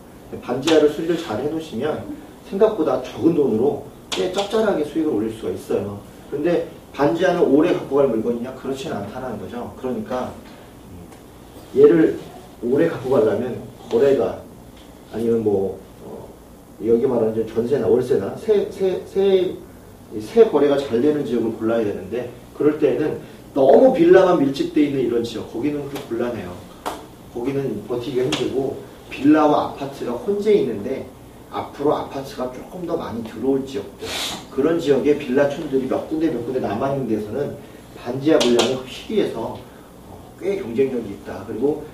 반지하를 수리를 잘 해놓으시면 생각보다 적은 돈으로 꽤 짭짤하게 수익을 올릴 수가 있어요. 그런데 반지하는 오래 갖고 갈 물건이냐? 그렇지는 않다는 거죠. 그러니까 얘를 오래 갖고 가려면 거래가 아니면 뭐 여기 말하는 이제 전세나 월세나 새 거래가 잘 되는 지역을 골라야 되는데 그럴 때는 너무 빌라만 밀집되어 있는 이런 지역 거기는 좀 곤란해요. 거기는 버티기가 힘들고 빌라와 아파트가 혼재 있는데 앞으로 아파트가 조금 더 많이 들어올 지역들 그런 지역에 빌라촌들이 몇 군데 남아있는 데서는 반지하 물량이 희귀해서 꽤 경쟁력이 있다. 그리고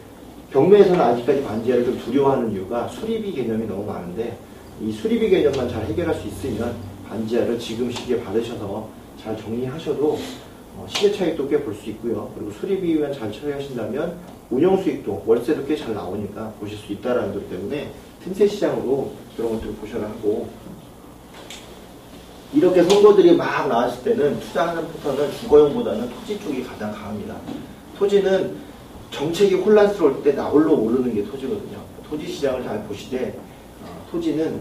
경매에서는 아직까지 반지하를 좀 두려워하는 이유가 수리비 개념이 너무 많은데 이 수리비 개념만 잘 해결할 수 있으면 반지하를 지금 시기에 받으셔서 잘 정리하셔도 시세 차익도 꽤 볼 수 있고요. 그리고 수리비만 잘 처리하신다면 운영 수익도 월세도 꽤 잘 나오니까 보실 수 있다는 것 때문에 틈새 시장으로 그런 것들을 보셔야 하고 이렇게 선거들이 막 나왔을 때는 투자하는 패턴은 주거용보다는 토지 쪽이 가장 강합니다. 토지는 정책이 혼란스러울 때 나홀로 오르는 게 토지거든요. 토지 시장을 잘 보시되 토지는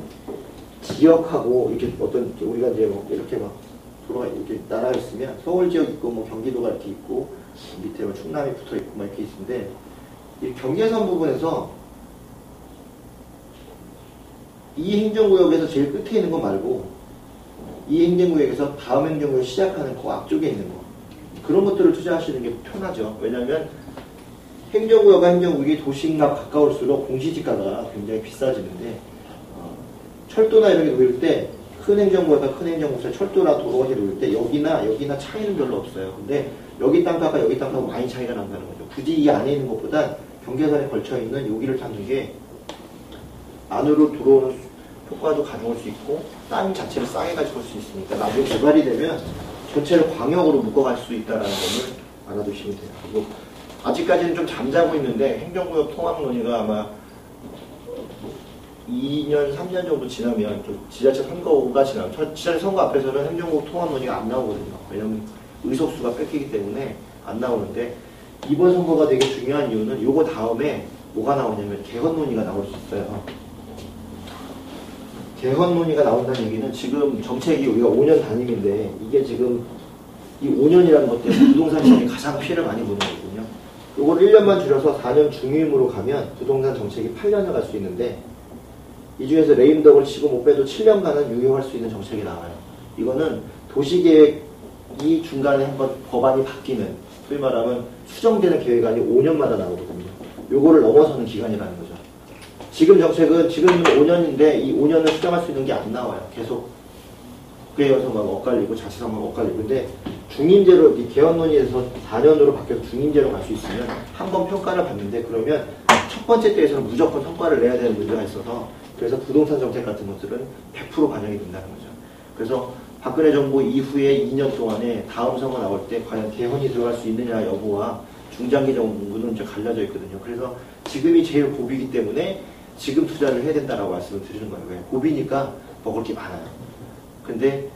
지역하고 이렇게 어떤 우리가 이제 뭐 이렇게 막 도로가 이렇게 나라 있으면 서울 지역 있고 뭐 경기도가 이렇게 있고 밑에 뭐 충남이 붙어 있고 막 이렇게 있는데 이 경계선 부분에서 이 행정구역에서 제일 끝에 있는 거 말고 이 행정구역에서 다음 행정구역 시작하는 그 앞쪽에 있는 거 그런 것들을 투자하시는 게 편하죠. 왜냐하면 행정구역과 행정구역이 도시인가 가까울수록 공시지가가 굉장히 비싸지는데 철도나 이런 게 놓일 때 큰 행정구역과 큰 행정구역에서 철도나 도로가 놓일 때 여기나 차이는 별로 없어요. 근데 여기 땅값과 여기 땅값은 많이 차이가 난다는 거죠. 굳이 이 안에 있는 것보다 경계선에 걸쳐 있는 여기를 찾는 게 안으로 들어오는 효과도 가져올 수 있고 땅 자체를 싸게 가져올 수 있으니까 나중에 개발이 되면 전체를 광역으로 묶어갈 수 있다는 점을 알아두시면 돼요. 그리고 아직까지는 좀 잠자고 있는데 행정구역 통합 논의가 아마 2년, 3년 정도 지나면 좀 지자체 선거가 지나면 지자체 선거 앞에서는 행정구역 통합 논의가 안 나오거든요. 왜냐하면 의석수가 뺏기기 때문에 안 나오는데 이번 선거가 되게 중요한 이유는 요거 다음에 뭐가 나오냐면 개헌 논의가 나올 수 있어요. 개헌 논의가 나온다는 얘기는 지금 정책이 우리가 5년 단임인데 이게 지금 이 5년이라는 것 때문에 부동산 시장이 가장 피해를 많이 보는 거거든요. 요걸 1년만 줄여서 4년 중임으로 가면 부동산 정책이 8년을 갈 수 있는데 이 중에서 레임덕을 치고 못 빼도 7년간은 유효할 수 있는 정책이 나와요. 이거는 도시계획이 중간에 한번 법안이 바뀌는 소위 말하면 수정되는 계획안이 5년마다 나오거든요. 요거를 넘어서는 기간이라는 거죠. 지금 정책은 지금 5년인데 이 5년을 수정할 수 있는 게 안 나와요. 계속 그에 이어서 막 엇갈리고 자칫하면 막 엇갈리고 근데 중임제로 개헌 논의에서 4년으로 바뀌어서 중임제로 갈 수 있으면 한 번 평가를 받는데 그러면 첫 번째 때에서는 무조건 성과를 내야 되는 문제가 있어서 그래서 부동산 정책 같은 것들은 100% 반영이 된다는 거죠. 그래서 박근혜 정부 이후에 2년 동안에 다음 선거 나올 때 과연 개헌이 들어갈 수 있느냐 여부와 중장기 정부는 이제 갈려져 있거든요. 그래서 지금이 제일 고비이기 때문에 지금 투자를 해야 된다라고 말씀을 드리는 거예요. 왜? 고비니까 먹을 게 많아요. 근데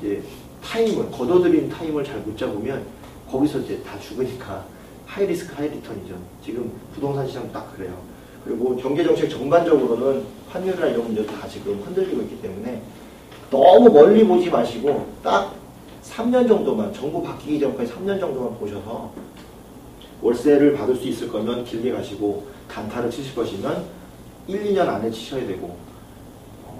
이제 타임을, 걷어들인 타임을 잘 못 잡으면 거기서 이제 다 죽으니까 하이 리스크 하이 리턴이죠. 지금 부동산 시장 딱 그래요. 그리고 경제정책 전반적으로는 환율이나 이런 문제도 다 지금 흔들리고 있기 때문에 너무 멀리 보지 마시고 딱 3년 정도만, 정부 바뀌기 전까지 3년 정도만 보셔서 월세를 받을 수 있을 거면 길게 가시고 단타를 치실 것이면 1, 2년 안에 치셔야 되고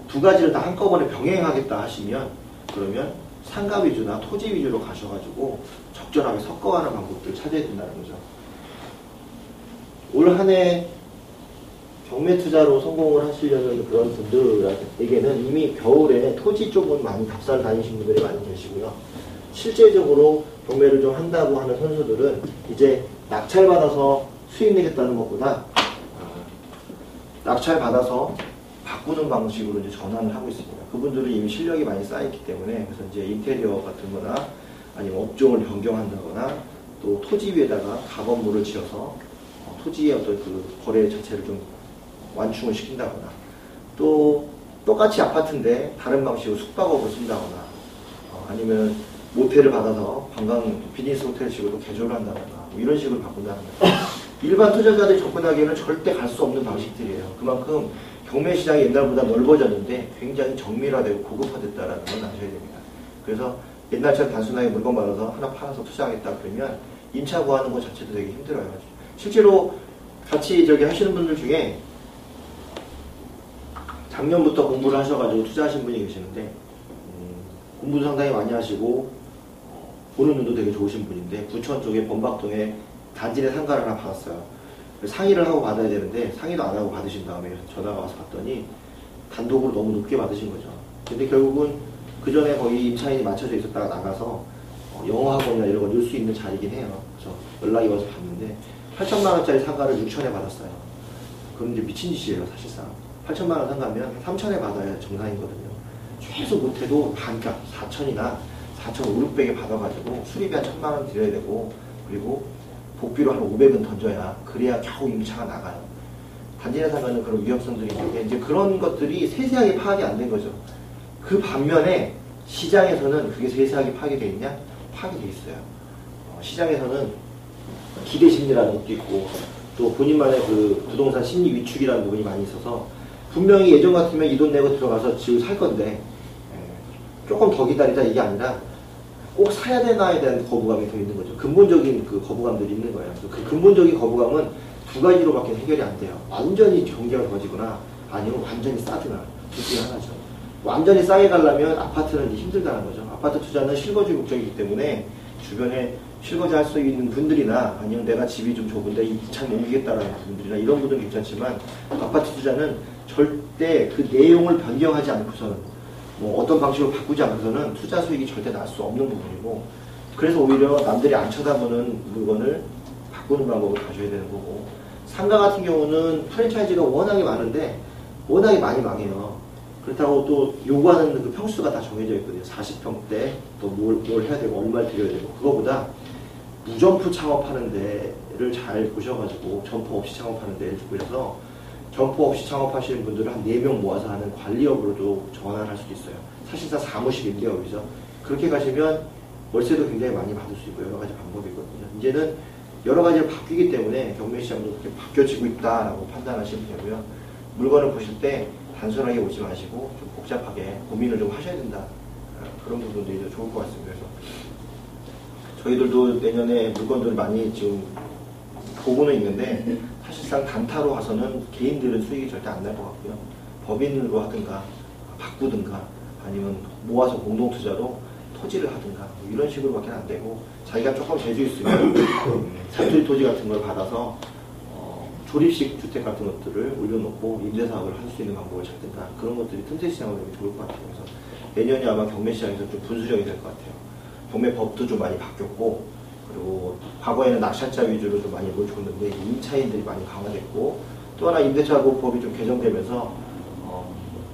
두 가지를 다 한꺼번에 병행하겠다 하시면 그러면 상가 위주나 토지 위주로 가셔가지고 적절하게 섞어가는 방법들을 찾아야 된다는 거죠. 올 한 해 경매 투자로 성공을 하시려는 그런 분들에게는 이미 겨울에 토지 쪽은 많이 답사를 다니신 분들이 많이 계시고요. 실제적으로 경매를 좀 한다고 하는 선수들은 이제 낙찰받아서 수익 내겠다는 것보다 낙찰받아서 바꾸는 방식으로 이제 전환을 하고 있습니다. 그분들은 이미 실력이 많이 쌓였기 때문에 그래서 이제 인테리어 같은 거나 아니면 업종을 변경한다거나 또 토지 위에다가 가건물을 지어서 토지의 어떤 그 거래 자체를 좀 완충을 시킨다거나 또 똑같이 아파트인데 다른 방식으로 숙박업을 쓴다거나 아니면 모텔을 받아서 관광 비즈니스 호텔식으로 개조를 한다거나 뭐 이런 식으로 바꾼다는 거예요. 일반 투자자들이 접근하기에는 절대 갈 수 없는 방식들이에요. 그만큼 경매 시장이 옛날보다 넓어졌는데 굉장히 정밀화되고 고급화됐다는 걸 아셔야 됩니다. 그래서 옛날처럼 단순하게 물건 받아서 하나 팔아서 투자하겠다 그러면 임차 구하는 것 자체도 되게 힘들어요. 실제로 같이 하시는 분들 중에 작년부터 공부를 하셔가지고 투자하신 분이 계시는데 공부도 상당히 많이 하시고 보는 눈도 되게 좋으신 분인데 부천 쪽에 범박동에 단지 내 상가를 하나 받았어요. 상의를 하고 받아야 되는데 상의도 안 하고 받으신 다음에 전화가 와서 봤더니 단독으로 너무 높게 받으신 거죠. 근데 결국은 그 전에 거기 임차인이 맞춰져 있었다가 나가서 영어학원이나 이런 걸 넣을 수 있는 자리긴 해요. 그래서 연락이 와서 봤는데 8천만 원짜리 상가를 6천에 받았어요. 그럼 이제 미친 짓이에요, 사실상. 8천만 원 상가면 3천에 받아야 정상이거든요. 최소 못해도 반값 4천이나 4,500에 받아가지고 수리비 한 1,000만 원 드려야 되고, 그리고 복비로 한 500은 던져야 그래야 겨우 임차가 나가요. 단지 내 상가는 그런 위험성들이 있는데 이제 그런 것들이 세세하게 파악이 안 된 거죠. 그 반면에 시장에서는 그게 세세하게 파악이 돼 있냐? 파악이 돼 있어요. 시장에서는 기대 심리라는 것도 있고 또 본인만의 그 부동산 심리 위축이라는 부분이 많이 있어서 분명히 예전 같으면 이 돈 내고 들어가서 집을 살 건데 조금 더 기다리자 이게 아니라 꼭 사야 되나에 대한 거부감이 더 있는 거죠. 근본적인 그 거부감들이 있는 거예요. 그 근본적인 거부감은 두 가지로밖에 해결이 안 돼요. 완전히 경기가 좋아지거나 아니면 완전히 싸드나 둘 중에 하나죠. 완전히 싸게 가려면 아파트는 이제 힘들다는 거죠. 아파트 투자는 실거주 목적이기 때문에 주변에 실거주 할 수 있는 분들이나 아니면 내가 집이 좀 좁은데 이참 옮기겠다라는 분들이나 이런 분들은 괜찮지만 아파트 투자는 절대 그 내용을 변경하지 않고서는 뭐 어떤 방식으로 바꾸지 않고서는 투자 수익이 절대 날 수 없는 부분이고 그래서 오히려 남들이 안 쳐다보는 물건을 바꾸는 방법을 가져야 되는 거고 상가 같은 경우는 프랜차이즈가 워낙에 많은데 워낙에 많이 망해요. 그렇다고 또 요구하는 그 평수가 다 정해져 있거든요. 40평대 또 뭘 해야 되고 얼마를 드려야 되고 그거보다 무점포 창업하는 데를 잘 보셔가지고 점포 없이 창업하는 데를 보셔서 점포 없이 창업하시는 분들을 한 4명 모아서 하는 관리업으로도 전환할 수도 있어요. 사실상 사무실 임대업이죠. 그렇게 가시면 월세도 굉장히 많이 받을 수 있고 여러 가지 방법이 있거든요. 이제는 여러 가지를 바뀌기 때문에 경매 시장도 그렇게 바뀌어지고 있다라고 판단하시면 되고요. 물건을 보실 때 단순하게 보지 마시고 좀 복잡하게 고민을 좀 하셔야 된다. 그런 부분들이 더 좋을 것 같습니다. 그래서 저희들도 내년에 물건들을 많이 지금 보고는 있는데 사실상 단타로 가서는 개인들은 수익이 절대 안 날 것 같고요. 법인으로 하든가 바꾸든가 아니면 모아서 공동투자로 토지를 하든가 뭐 이런 식으로밖에 안 되고 자기가 조금 재주 있으면 사투리 토지 같은 걸 받아서 조립식 주택 같은 것들을 올려놓고 임대사업을 할 수 있는 방법을 찾든가 그런 것들이 틈새 시장으로 되게 좋을 것 같아요. 그래서 내년에 아마 경매 시장에서 좀 분수령이 될 것 같아요. 경매법도 좀 많이 바뀌었고 그리고 과거에는 낚시자 위주로 좀 많이 몰줬는데 임차인들이 많이 강화됐고 또 하나 임대차 보호법이 좀 개정되면서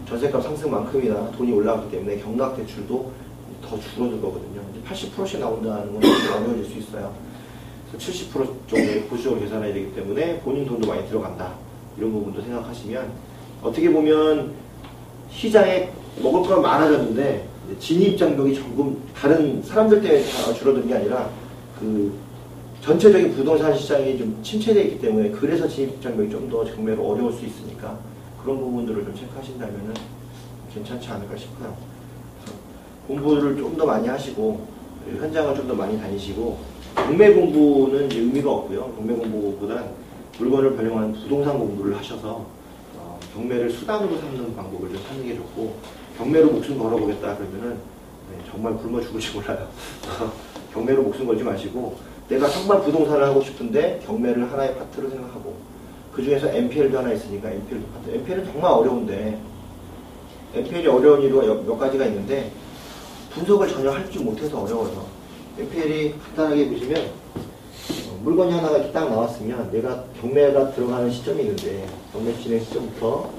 전세값 상승만큼이나 돈이 올라가기 때문에 경락 대출도 더 줄어들 거거든요. 80%씩 나온다는 건 어려워질 수 있어요. 70% 정도의 보수적으로 계산해야 되기 때문에 본인 돈도 많이 들어간다. 이런 부분도 생각하시면 어떻게 보면 시장에 먹을 건 많아졌는데 진입 장벽이 조금 다른 사람들 때문에 줄어든 게 아니라 그 전체적인 부동산 시장이 좀 침체되어 있기 때문에 그래서 진입 장벽이 좀 더 경매로 어려울 수 있으니까 그런 부분들을 좀 체크하신다면 괜찮지 않을까 싶어요. 공부를 좀 더 많이 하시고 현장을 좀 더 많이 다니시고 경매 공부는 이제 의미가 없고요. 경매 공부보단 물건을 활용하는 부동산 공부를 하셔서 경매를 수단으로 삼는 방법을 좀 찾는 게 좋고 경매로 목숨 걸어보겠다 그러면은 정말 굶어 죽을지 몰라요. 경매로 목숨 걸지 마시고 내가 정말 부동산을 하고 싶은데 경매를 하나의 파트로 생각하고 그 중에서 MPL도 하나 있으니까 MPL도 파트. MPL은 정말 어려운데 MPL이 어려운 이유가 몇 가지가 있는데 분석을 전혀 할 줄 못해서 어려워요. MPL이 간단하게 보시면 물건이 하나가 이렇게 딱 나왔으면 내가 경매가 들어가는 시점이 있는데 경매 진행 시점부터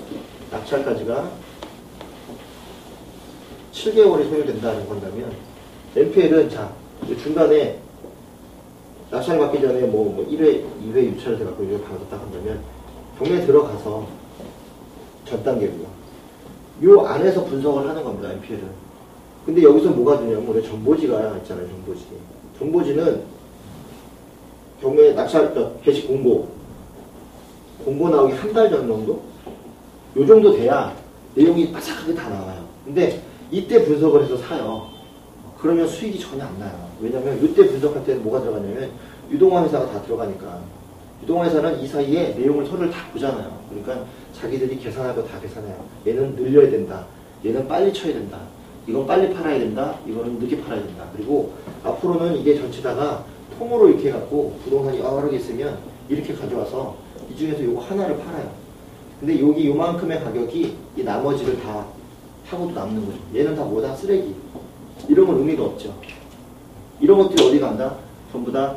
낙찰까지가 7개월이 소요된다는 건다면 MPL은 자 중간에 낙찰 받기 전에 뭐 1회, 2회 유찰을 해갖고 이걸 받았다 한다면 경매에 들어가서 전 단계고요. 요 안에서 분석을 하는 겁니다. MPL은. 근데 여기서 뭐가 되냐면 우리 정보지가 있잖아요. 정보지. 정보지는 경매 낙찰 개시 공고 나오기 한 달 전 정도? 요 정도 돼야 내용이 바삭하게 다 나와요. 근데 이때 분석을 해서 사요. 그러면 수익이 전혀 안 나요. 왜냐면 이때 분석할 때는 뭐가 들어가냐면 유동화 회사가 다 들어가니까 유동화 회사는 이 사이에 내용을 서로를 다 보잖아요. 그러니까 자기들이 계산할 거 다 계산해요. 얘는 늘려야 된다. 얘는 빨리 쳐야 된다. 이건 빨리 팔아야 된다. 이거는 늦게 팔아야 된다. 그리고 앞으로는 이게 전체다가 통으로 이렇게 해갖고 부동산이 여러 개 있으면 이렇게 가져와서 이 중에서 요거 하나를 팔아요. 근데 여기 요만큼의 가격이 이 나머지를 다 하고도 남는 거죠. 얘는 다 뭐다? 쓰레기. 이런 건 의미가 없죠. 이런 것들이 어디 간다? 전부 다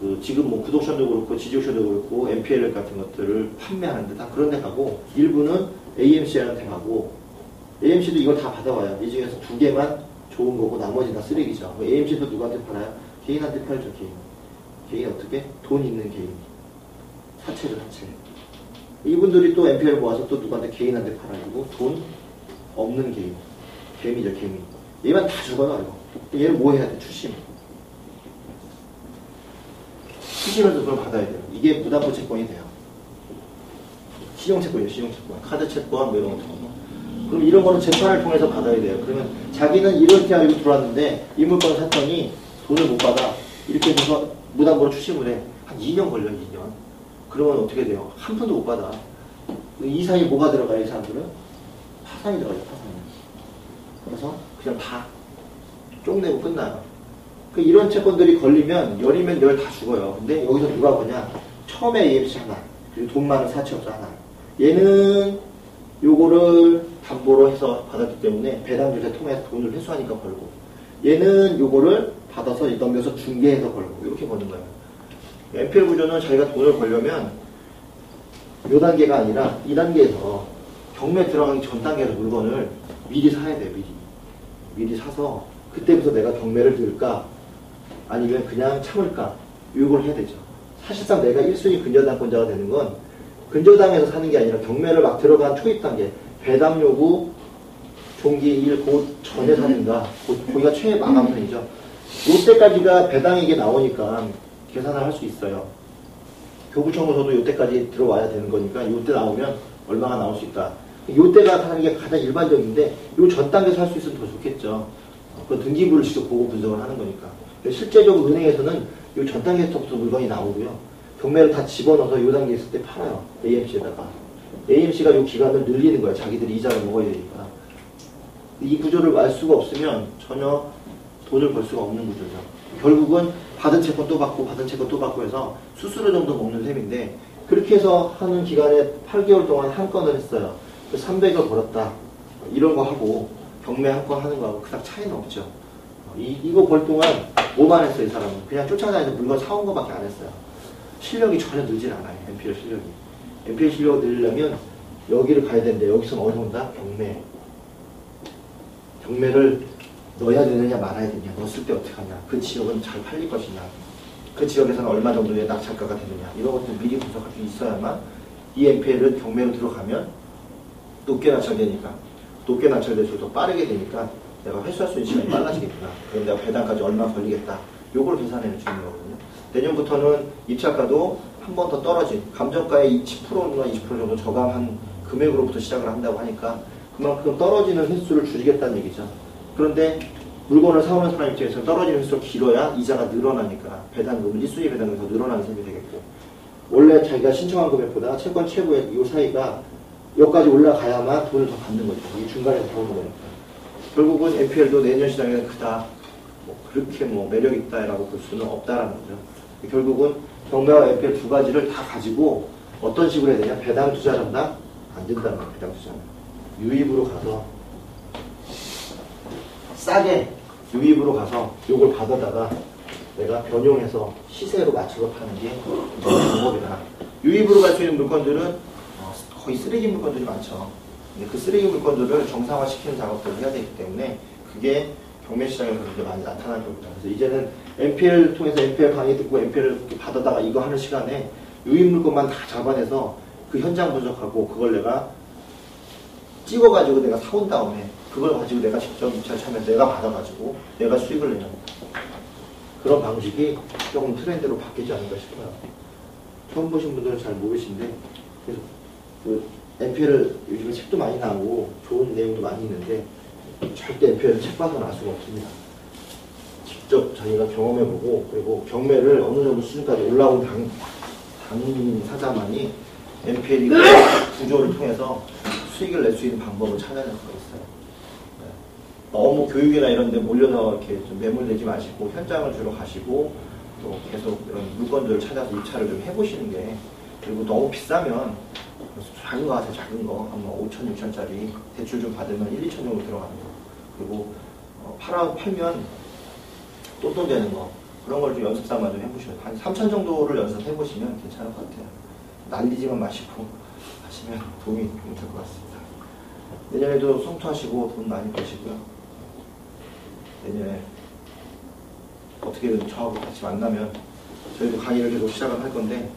그 지금 뭐 구독션도 그렇고 지지옥션도 그렇고 MPL 같은 것들을 판매하는데 다 그런 데 가고 일부는 AMC한테 가고 AMC도 이걸 다 받아와요. 이 중에서 2개만 좋은 거고 나머지 다 쓰레기죠. AMC도 누구한테 팔아요? 개인한테 팔죠. 개인 어떻게? 돈 있는 개인. 사채죠, 사채. 이분들이 또 MPL 모아서 또 누구한테 개인한테 팔아주고 돈 없는 개인. 개미죠, 개미. 얘만 다 죽어요, 이거. 얘는 뭐 해야 돼? 추심. 추심해서 그걸 받아야 돼요. 이게 무담보 채권이 돼요. 신용채권이에요, 신용채권. 카드 채권, 뭐 이런 것들. 그럼 이런 거는 재판을 통해서 받아야 돼요. 그러면 자기는 이렇게 알고 들어왔는데 이 물건을 샀더니 돈을 못 받아. 이렇게 해서 무담보로 추심을 해. 한 2년 걸려요, 2년. 그러면 어떻게 돼요? 한 푼도 못 받아. 이 사이에 뭐가 들어가요, 이 사람들은? 파산이 들어가요, 파산이. 그래서 그냥 다 쪽내고 끝나요. 이런 채권들이 걸리면 열이면 열 다 죽어요. 근데 여기서 누가 보냐? 처음에 AMC 하나, 그리고 돈 많은 사채업자 하나. 얘는 요거를 담보로 해서 받았기 때문에 배당주세 통해서 돈을 회수하니까 벌고, 얘는 요거를 받아서 넘겨서 중개해서 벌고, 이렇게 버는 거예요. MPL 구조는 자기가 돈을 벌려면 요 단계가 아니라 이 단계에서 경매 들어가기 전 단계에서 물건을 미리 사야 돼요. 미리 사서 그때부터 내가 경매를 들을까 아니면 그냥 참을까 이걸 해야 되죠. 사실상 내가 1순위 근저당권자가 되는 건 근저당에서 사는 게 아니라 경매를 막 들어간 초입 단계 배당 요구 종기일 그 전에 사는가 거기가 최애 마감선이죠. 요때까지가 배당액이 나오니까 계산을 할 수 있어요. 교부청구서도 요때까지 들어와야 되는 거니까 요때 나오면 얼마가 나올 수 있다. 요때가 하는 게 가장 일반적인데 요 전 단계에서 할 수 있으면 더 좋겠죠. 그 등기부를 직접 보고 분석을 하는 거니까. 실제적으로 은행에서는 요 전 단계부터 물건이 나오고요. 경매를 다 집어넣어서 요 단계에 있을 때 팔아요. AMC에다가. AMC가 요 기간을 늘리는 거예요. 자기들이 이자를 먹어야 되니까. 이 구조를 알 수가 없으면 전혀 돈을 벌 수가 없는 구조죠. 결국은 받은 채권 또 받고 받은 채권 또 받고 해서 수수료 정도 먹는 셈인데 그렇게 해서 하는 기간에 8개월 동안 한 건을 했어요. 300을 벌었다. 이런 거 하고 경매 한 건 하는 거하고 그닥 차이는 없죠. 이거 벌 동안 뭐만 했어요, 이 사람은? 그냥 쫓아다니면서 물건 사온 거밖에 안 했어요. 실력이 전혀 늘질 않아요, MPL 실력이. MPL 실력을 늘리려면 여기를 가야 되는데 여기서는 어디 온다? 경매. 경매를 넣어야 되느냐 말아야 되느냐, 넣었을 때 어떻게 하냐, 그 지역은 잘 팔릴 것이냐, 그 지역에서는 얼마 정도의 낙찰가가 되느냐, 이런 것들 미리 분석할 수 있어야만 이 MPL은 경매로 들어가면 높게 낙찰되니까, 높게 낙찰될수록 더 빠르게 되니까 내가 회수할 수 있는 시간이 빨라지겠구나. 그럼 내가 배당까지 얼마 걸리겠다. 요걸 계산해 주는 거거든요. 내년부터는 입찰가도 한 번 더 떨어진, 감정가의 10%나 20% 정도 저감한 금액으로부터 시작을 한다고 하니까 그만큼 떨어지는 횟수를 줄이겠다는 얘기죠. 그런데 물건을 사오는 사람 입장에서 떨어지는 횟수가 길어야 이자가 늘어나니까 배당금은 1순위 배당금이 더 늘어나는 셈이 되겠고, 원래 자기가 신청한 금액보다 채권 최고의 이 사이가 여기까지 올라가야만 돈을 더 받는 거죠. 이 중간에서 들어오는 거니까. 결국은 MPL도 내년 시장에는 그닥 그렇게 매력 있다라고 볼 수는 없다라는 거죠. 결국은 경매와 MPL 두 가지를 다 가지고 어떤 식으로 해야 되냐? 배당 투자를 한다? 안 된다는 거예요. 배당 투자는 유입으로 가서 싸게 유입으로 가서 요걸 받아다가 내가 변용해서 시세로 맞춰서 파는 게 방법이다. 유입으로 갈 수 있는 물건들은 거의 쓰레기 물건들이 많죠. 근데 그 쓰레기 물건들을 정상화시키는 작업들을 해야 되기 때문에 그게 경매 시장에서 이제 많이 나타날 겁니다. 그래서 이제는 MPL 통해서 MPL 강의 듣고 MPL을 받아다가 이거 하는 시간에 유입 물건만 다 잡아내서 그 현장 분석하고 그걸 내가 찍어가지고 내가 사온 다음에 그걸 가지고 내가 직접 입찰 차면 내가 받아가지고 내가 수익을 내는 그런 방식이 조금 트렌드로 바뀌지 않을까 싶어요. 처음 보신 분들은 잘 모르시는데, 그래서 그 MPL을 요즘에 책도 많이 나오고 좋은 내용도 많이 있는데 절대 MPL은 책 봐서는 알 수가 없습니다. 직접 저희가 경험해보고 그리고 경매를 어느 정도 수준까지 올라온 당사자만이 MPL 구조를 통해서 수익을 낼 수 있는 방법을 찾아낼 수가 있어요. 네. 너무 교육이나 이런 데 몰려서 이렇게 좀 매몰되지 마시고 현장을 주로 가시고 또 계속 이런 물건들을 찾아서 입찰을 좀 해보시는 게, 그리고 너무 비싸면 작은 거 하세요. 작은 거 한 5천, 6천짜리 대출 좀 받으면 1, 2천 정도 들어가는 거, 그리고 팔면 똔똔 되는 거, 그런 걸 좀 연습 삼아 좀 해보시면 한 3천 정도를 연습해보시면 괜찮을 것 같아요. 날리지만 마시고 하시면 도움이 될 것 같습니다. 내년에도 성투하시고 돈 많이 버시고요. 내년에 어떻게든 저하고 같이 만나면 저희도 강의를 계속 시작을 할 건데,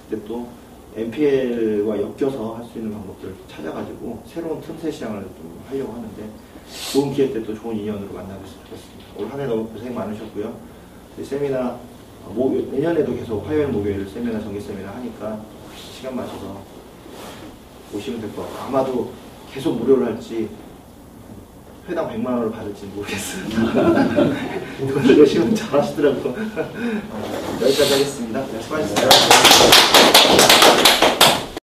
그때 또 MPL과 엮여서 할 수 있는 방법들을 찾아가지고 새로운 틈새 시장을 좀 하려고 하는데, 좋은 기회 때 또 좋은 인연으로 만나뵀으면 좋겠습니다. 올 한 해 너무 고생 많으셨고요. 세미나 내년에도 계속 화요일 목요일 세미나 정기 세미나 하니까 시간 맞춰서 오시면 될 것 같아요. 아마도 계속 무료로 할지 회당 100만 원을 받을지 모르겠습니다. 이걸 열심히 잘 하시더라고요. 여기까지 하겠습니다. 네, 수고하셨습니다.